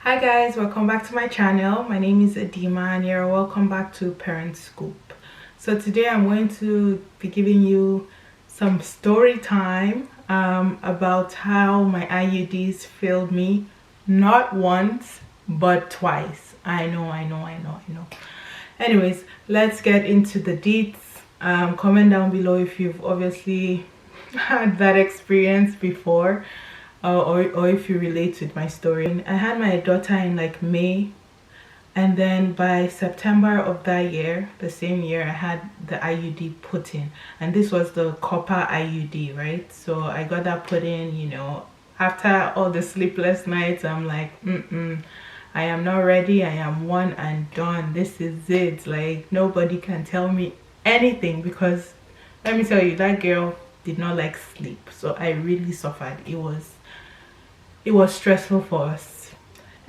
Hi guys, welcome back to my channel. My name is Adima and you're welcome back to Parentscoop. So today I'm going to be giving you some story time about how my IUDs failed me not once but twice. I know. Anyways, let's get into the deets. Comment down below if you've obviously had that experience before. Or if you relate with my story. I had my daughter in like May, and then by September of that year, the same year, I had the IUD put in, and this was the copper IUD, right? So I got that put in, you know, after all the sleepless nights. I'm like, I am not ready. I am one and done. This is it. Like, nobody can tell me anything, because let me tell you, that girl did not like sleep. So I really suffered. It was stressful for us.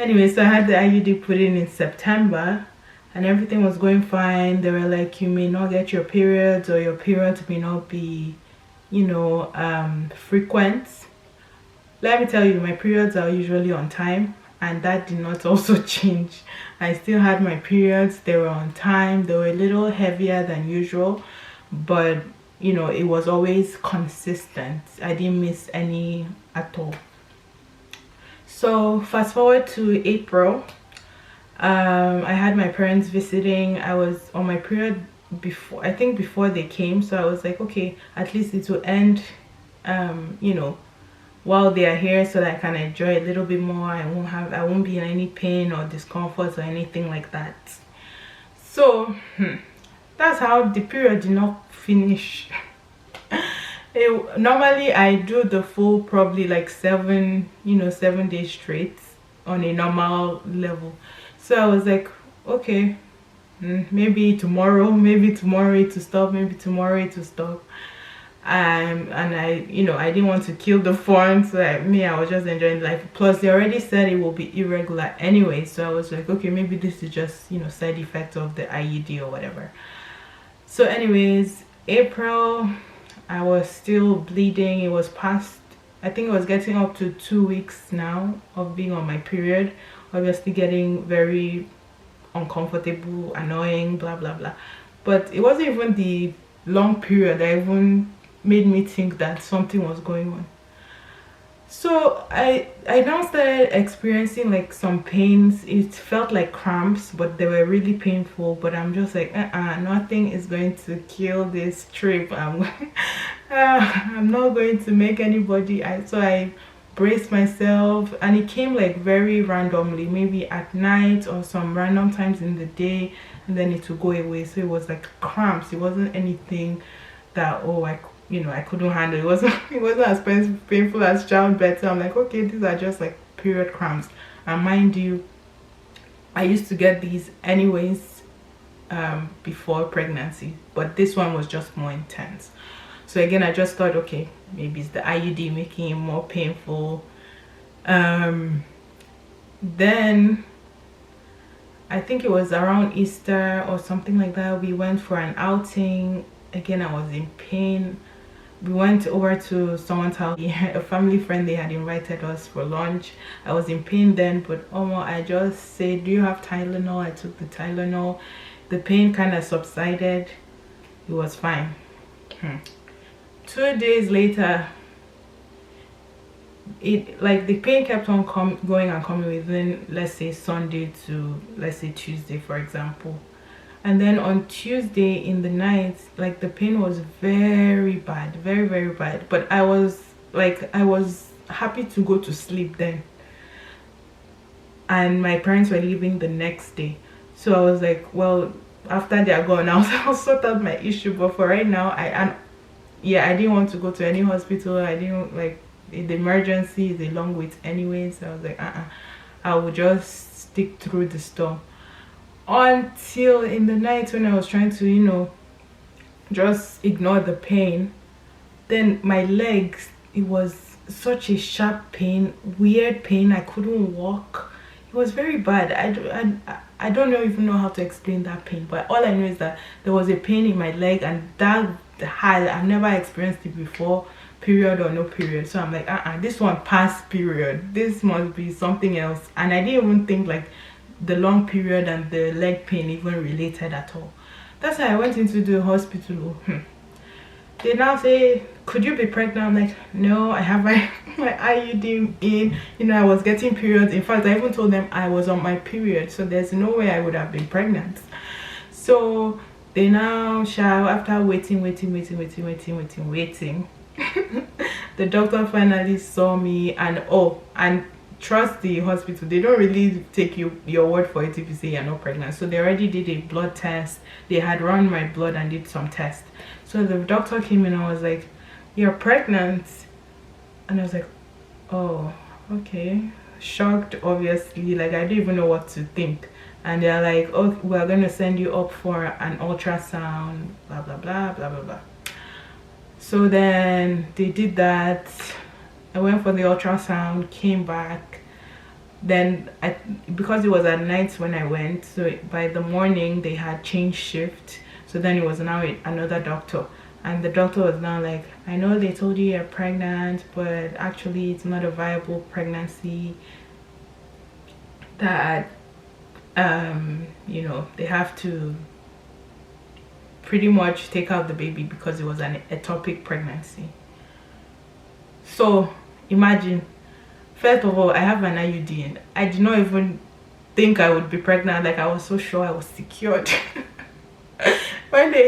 Anyway, so I had the IUD put in September and everything was going fine. They were like, you may not get your periods, or your periods may not be, you know, frequent. Let me tell you, my periods are usually on time, and that did not also change. I still had my periods. They were on time. They were a little heavier than usual, but you know, it was always consistent. I didn't miss any at all. So fast forward to April, I had my parents visiting. I was on my period before, I think before they came, so I was like, okay, at least it will end you know, while they are here, so that I can enjoy a little bit more. I won't be in any pain or discomfort or anything like that. So that's how the period did not finish. Normally I do the full, probably like 7 days straight on a normal level. So I was like, okay, maybe tomorrow it will stop, maybe tomorrow it will stop. And I didn't want to kill the fun, so I was just enjoying life. Plus they already said it will be irregular anyway, so I was like, okay, maybe this is just, you know, side effect of the IUD or whatever. So anyways, April, I was still bleeding. It was past, I think it was getting up to 2 weeks now of being on my period. Obviously getting very uncomfortable, annoying, blah blah blah. But it wasn't even the long period that even made me think that something was going on. So I now started experiencing like some pains. It felt like cramps, but they were really painful. But I'm just like, nothing is going to kill this trip. I'm not going to make anybody. So I braced myself, and it came like very randomly, maybe at night or some random times in the day, and then it would go away. So it was like cramps. It wasn't anything that, oh, I couldn't handle. It wasn't as painful as childbirth. So I'm like, okay, these are just like period cramps. And mind you, I used to get these anyways before pregnancy, but this one was just more intense. So again, I just thought, okay, maybe it's the IUD making it more painful. Then I think it was around Easter or something like that, we went for an outing. Again, I was in pain. We went over to someone's house, a family friend. They had invited us for lunch. I was in pain then, but I just said, do you have Tylenol? I took the Tylenol. The pain kind of subsided. It was fine. 2 days later, the pain kept on going and coming within, let's say, Sunday to, let's say, Tuesday, for example. And then on Tuesday in the night, like, the pain was very bad, very very bad. But I was happy to go to sleep then, and my parents were leaving the next day. So I was like, well, after they are gone, I'll sort out my issue. But for right now, I didn't want to go to any hospital. I didn't like the emergency is a long wait anyway. So I was like, I will just stick through the storm. Until in the night, when I was trying to, you know, just ignore the pain, then my legs, it was such a sharp pain, weird pain. I couldn't walk. It was very bad. I don't even know how to explain that pain, but all I know is that there was a pain in my leg, and I've never experienced it before. period or no period. So I'm like, this one past period, this must be something else. And I didn't even think like the long period and the leg pain even related at all. That's why I went into the hospital. They now say, could you be pregnant? I'm like, no, I have my IUD in. You know, I was getting periods. In fact, I even told them I was on my period, so there's no way I would have been pregnant. So they now shall, after waiting, the doctor finally saw me, and trust the hospital, they don't really take your word for it if you say you're not pregnant. So they already did a blood test. They had run my blood and did some tests. So the doctor came in and was like, you're pregnant. And I was like, oh, okay. Shocked, obviously. Like, I didn't even know what to think. And they're like, oh, we're going to send you up for an ultrasound, blah blah blah blah blah blah. So then they did that. I went for the ultrasound, came back. Then because it was at night when I went, so by the morning they had changed shift. So then it was now another doctor, and the doctor was now like, I know they told you you're pregnant, but actually it's not a viable pregnancy. That you know, they have to pretty much take out the baby because it was an ectopic pregnancy. So imagine, first of all, I have an IUD and I did not even think I would be pregnant. Like, I was so sure I was secured. when you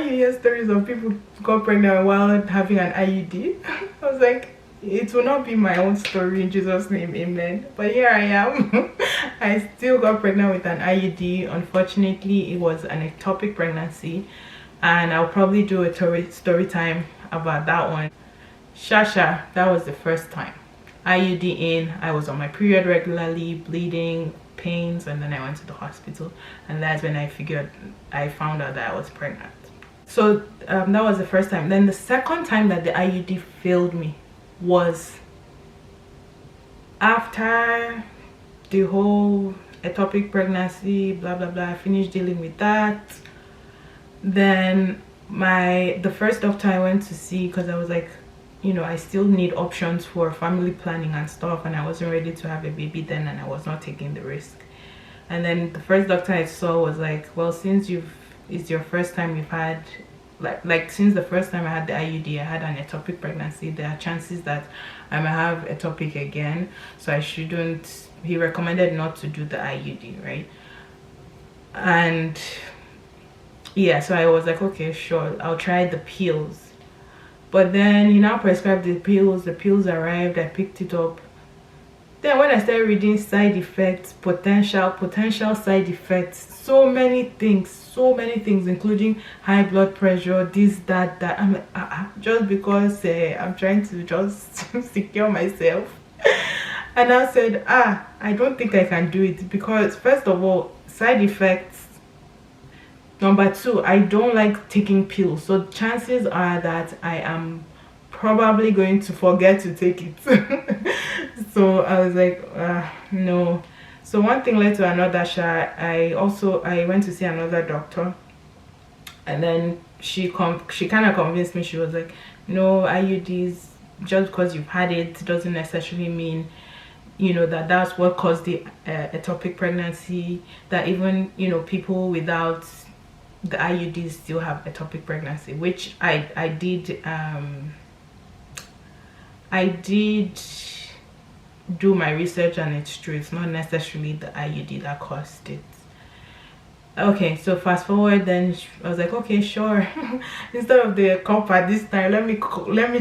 hear stories of people got pregnant while having an IUD, I was like, it will not be my own story, in Jesus' name, amen. But here I am. I still got pregnant with an IUD. Unfortunately, it was an ectopic pregnancy, and I'll probably do a story time about that one. Shasha, that was the first time. IUD in, I was on my period regularly, bleeding, pains, and then I went to the hospital, and that's when I found out that I was pregnant. So that was the first time. Then the second time that the IUD failed me was after the whole ectopic pregnancy, blah blah blah. I finished dealing with that. Then the first doctor I went to see, because I was like, you know, I still need options for family planning and stuff, and I wasn't ready to have a baby then, and I was not taking the risk. And then the first doctor I saw was like, well, since it's your first time you've had, like since the first time I had the IUD, I had an ectopic pregnancy, there are chances that I might have ectopic again, so I shouldn't. He recommended not to do the IUD, right? And yeah, so I was like, okay, sure, I'll try the pills. But then he now prescribed the pills arrived, I picked it up. Then when I started reading side effects, potential side effects, so many things, including high blood pressure, this, that. I'm like, just because I'm trying to just secure myself. And I said, I don't think I can do it, because first of all, side effects. Number two, I don't like taking pills, so chances are that I am probably going to forget to take it. So I was like, no. So one thing led to another. I went to see another doctor, and then she kind of convinced me. She was like, no, IUDs, just because you've had it doesn't necessarily mean, you know, that's what caused the ectopic pregnancy, that even, you know, people without the IUDs still have ectopic pregnancy, which I did do my research, and it's true. It's not necessarily the IUD that caused it. Okay, so fast forward, then I was like, okay, sure. Instead of the copper this time, let me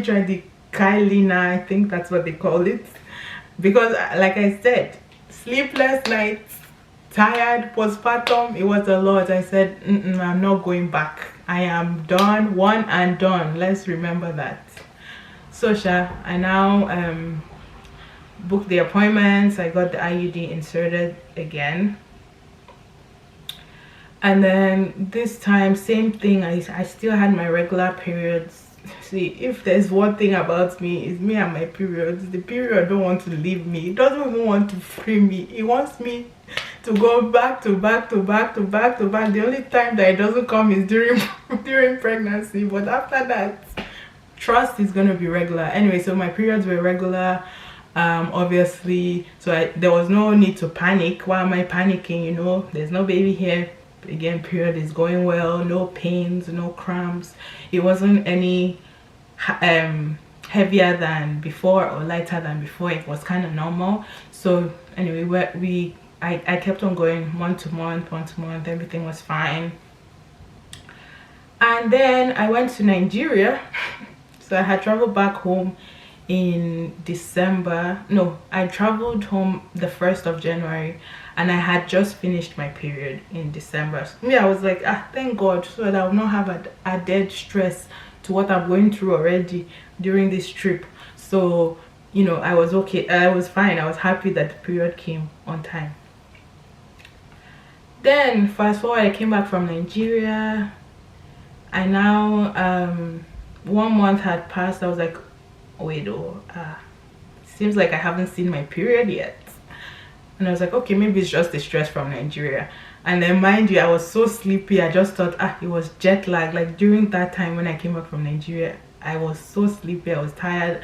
try the Kylina, I think that's what they call it, because like I said, sleepless nights, tired, postpartum, it was a lot. I said, I'm not going back. I am done, one and done. Let's remember that. So I now booked the appointments. I got the IUD inserted again, and then this time, same thing. I still had my regular periods. See, if there's one thing about me, is me and my periods. The period don't want to leave me. It doesn't even want to free me. It wants me to go back to back. The only time that it doesn't come is during pregnancy, but after that, trust is gonna be regular. Anyway, so my periods were regular, obviously, so there was no need to panic. Why am I panicking? You know, there's no baby here. Again, period is going well, no pains, no cramps. It wasn't any heavier than before or lighter than before. It was kind of normal. So anyway, I kept on going month to month, everything was fine. And then I went to Nigeria. So I had traveled back home in December. No, I traveled home the 1st of January, and I had just finished my period in December. So I was like, thank God, so that I will not have a added stress to what I'm going through already during this trip. So, you know, I was okay. I was fine. I was happy that the period came on time. Then fast forward, I came back from Nigeria. I now 1 month had passed. I was like, wait, seems like I haven't seen my period yet. And I was like, okay, maybe it's just the stress from Nigeria. And then mind you, I was so sleepy. I just thought it was jet lag. Like during that time when I came back from Nigeria, I was so sleepy, I was tired.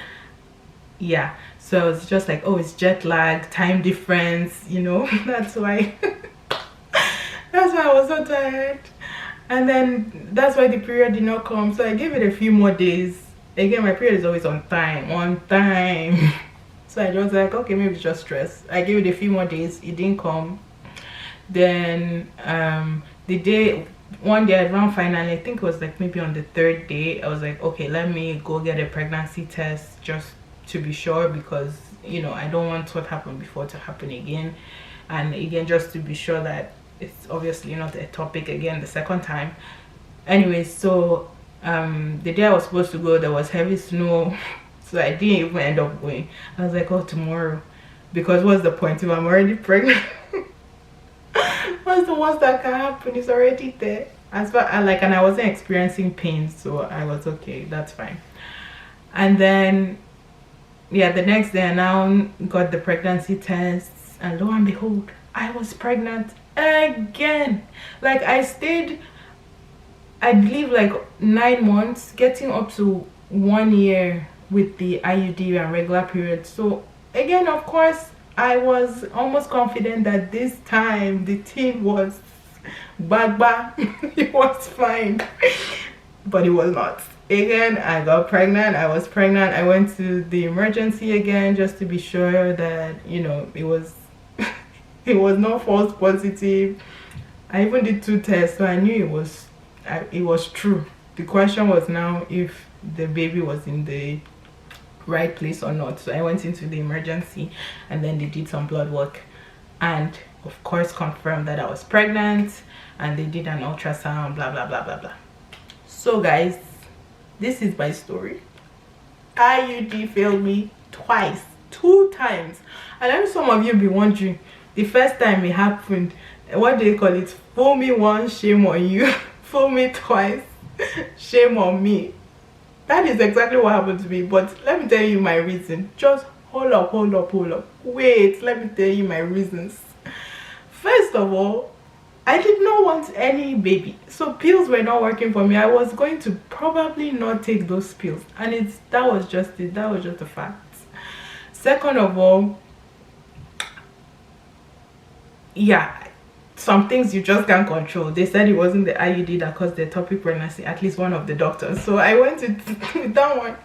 Yeah, so I was just like, oh, it's jet lag, time difference, you know. That's why that's why I was so tired. And then that's why the period did not come. So I gave it a few more days. Again, my period is always on time. So I was like, okay, maybe it's just stress. I gave it a few more days. It didn't come. Then one day around finally, I think it was like maybe on the 3rd day, I was like, okay, let me go get a pregnancy test just to be sure, because you know, I don't want what happened before to happen again. And again, just to be sure that it's obviously not a topic again the second time. Anyway, so the day I was supposed to go, there was heavy snow. So I didn't even end up going. I was like, oh, tomorrow, because what's the point if I'm already pregnant? What's the worst that can happen? It's already there. And I wasn't experiencing pain, so I was okay, that's fine. And then yeah, the next day I now got the pregnancy tests, and lo and behold, I was pregnant again. Like I stayed, I believe, like 9 months, getting up to 1 year with the IUD and regular periods. So again, of course, I was almost confident that this time the thing was bad. It was fine, but it was not. Again, I got pregnant. I was pregnant. I went to the emergency again just to be sure that, you know, it was it was not false positive. I even did 2 tests, so I knew it was true. The question was now if the baby was in the right place or not. So I went into the emergency, and then they did some blood work, and of course confirmed that I was pregnant, and they did an ultrasound, blah blah blah blah blah. So guys, this is my story. IUD failed me twice, 2 times. And I know some of you be wondering, the first time it happened, what do you call it? Fool me once, shame on you. Fool me twice, shame on me. That is exactly what happened to me. But let me tell you my reason. Just hold up. Wait, let me tell you my reasons. First of all, I did not want any baby, so pills were not working for me. I was going to probably not take those pills, and that was just a fact. Second of all, yeah, some things you just can't control. They said it wasn't the IUD that caused the ectopic pregnancy, at least one of the doctors, so I went with that one.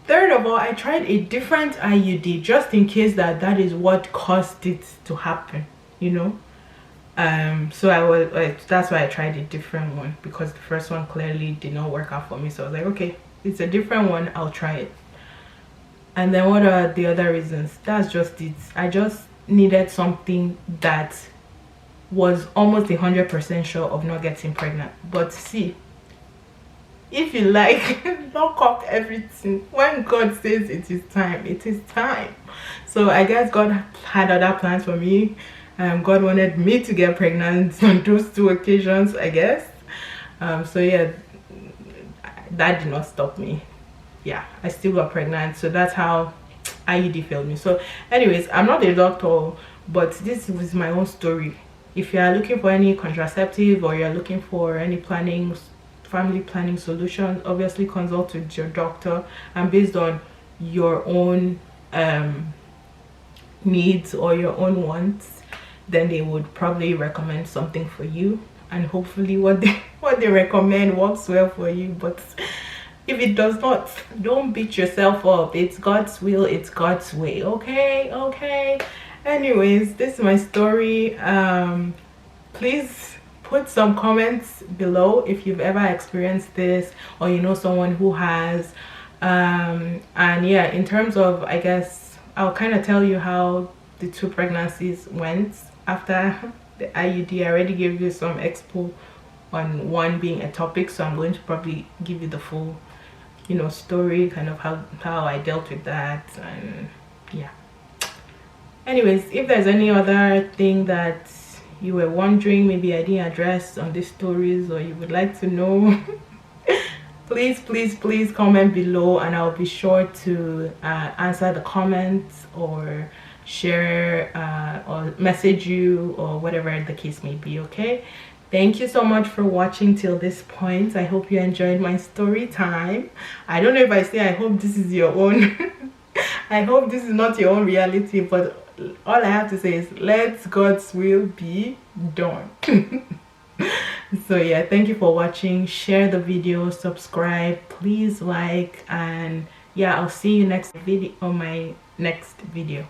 Third of all, I tried a different IUD just in case that is what caused it to happen, you know. So that's why I tried a different one, because the first one clearly did not work out for me. So I was like, okay, it's a different one, I'll try it. And then what are the other reasons? That's just it. I just needed something that was almost 100% sure of not getting pregnant. But see, if you like, lock up everything. When God says it is time, it is time. So I guess God had other plans for me. God wanted me to get pregnant on those 2 occasions, I guess. So yeah, that did not stop me. Yeah, I still got pregnant. So that's how IUD failed me. So anyways, I'm not a doctor, but this was my own story. If you are looking for any contraceptive, or you're looking for any planning family planning solutions, obviously consult with your doctor, and based on your own needs or your own wants, then they would probably recommend something for you, and hopefully what they recommend works well for you. But if it does not, don't beat yourself up. It's God's will, it's God's way. Okay. Anyways, this is my story. Please put some comments below if you've ever experienced this, or you know someone who has. And yeah, in terms of, I guess I'll kind of tell you how the 2 pregnancies went after the IUD. I already gave you some expo on one being a topic, so I'm going to probably give you the full, you know, story, kind of how I dealt with that. And yeah, anyways, if there's any other thing that you were wondering, maybe I didn't address on these stories, or you would like to know, please comment below, and I'll be sure to answer the comments, or share or message you, or whatever the case may be. Okay, thank you so much for watching till this point. I hope you enjoyed my story time. I don't know if I say I hope this is your own I hope this is not your own reality, but all I have to say is let God's will be done. So yeah, thank you for watching. Share the video, subscribe, please like, and yeah, I'll see you next video on my next video.